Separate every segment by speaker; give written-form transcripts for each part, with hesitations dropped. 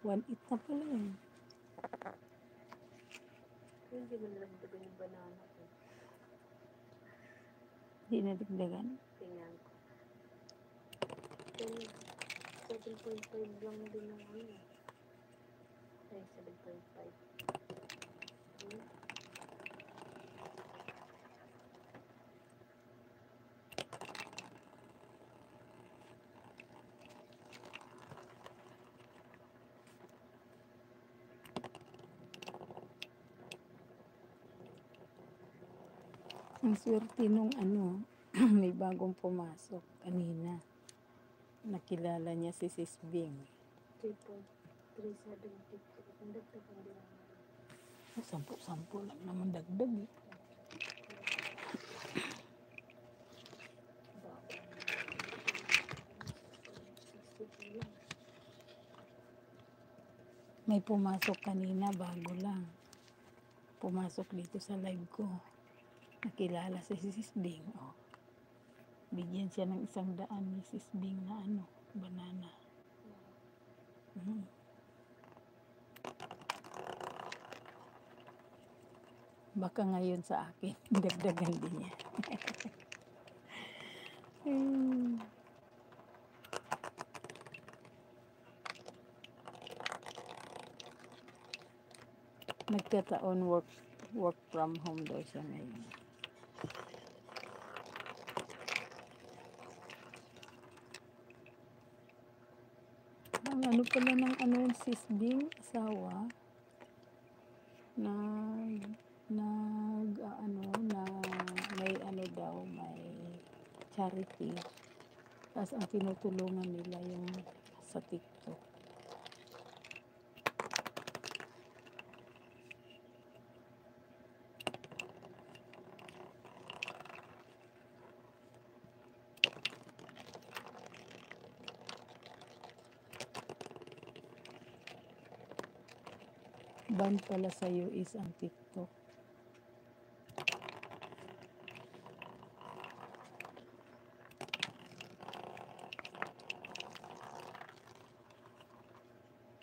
Speaker 1: 1/8 na pala eh.
Speaker 2: Hindi mo nalagdagan yung banana ko.
Speaker 1: Hindi na dagdagan.
Speaker 2: Tingnan ko. 7.5 lang din ang ano. Ay, 7.5.
Speaker 1: Ang swerte nung ano, may bagong pumasok kanina. Nakilala niya si Sis Bing.
Speaker 2: 3.370. Ang dagdagan din naman.
Speaker 1: 10 lang naman dagdag eh. May pumasok kanina, bago lang. Pumasok dito sa live ko. Nakilala si Sis Bing. Oh. Bigyan siya ng 100 ni Sis Bing na ano, banana. Baka ngayon sa akin, dagdagan din niya. Nagkataon work from home daw siya ngayon. Ang ano pala ng ano Sis Bing, asawa, na may ano daw, may charity. Tapos ang tinutulungan nila yung sa TikTok. Ban pala sa'yo is ang TikTok.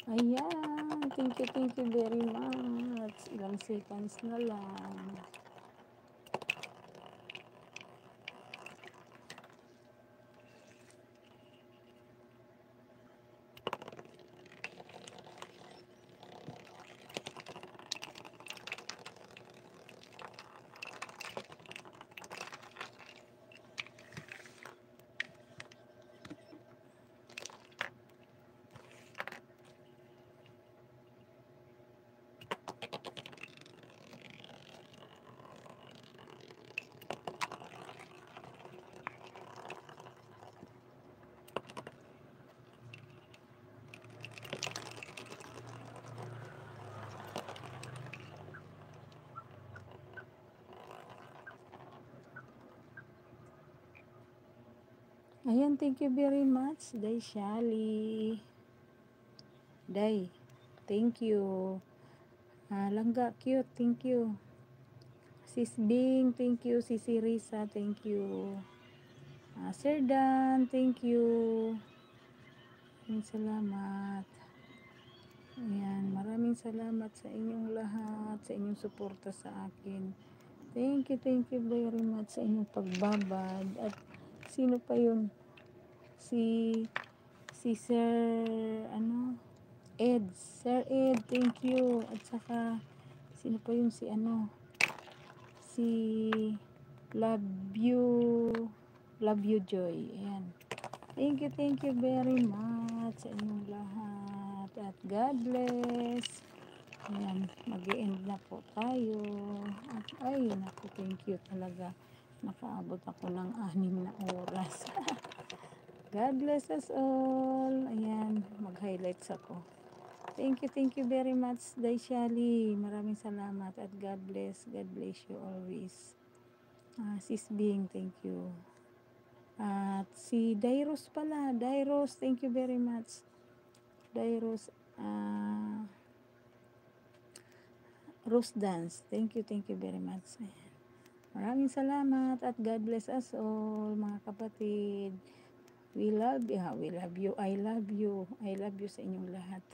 Speaker 1: Ayan, thank you very much. Ilang seconds na lang. Ayan, thank you very much, Day Shali. Day, thank you. Langga, cute, thank you. Sis Bing, thank you. Sisi Risa, thank you. Sir Dan, thank you. Salamat. Ayan, maraming salamat sa inyong lahat, sa inyong suporta sa akin. Thank you very much sa inyong pagbabad. At sino pa yun? Si Sir, Ed. Sir Ed, thank you. At saka, sino pa yun si Love You Joy. Ayan. Thank you very much sa inyong lahat. At God bless. Ayan, mag-i-end na po tayo. At ay, naku, thank you talaga. Nakaabot ako ng 6 na oras. God bless us all. Ayan, mag-highlights ako. Thank you very much, Day Shali. Maraming salamat at God bless. God bless you always. Sis Bing, thank you. At si Dairos pala. Dairos, thank you very much. Dairos, Rose Dance, thank you very much. Ayan. Maraming salamat at God bless us all, mga kapatid. We love you. I love you sa inyong lahat.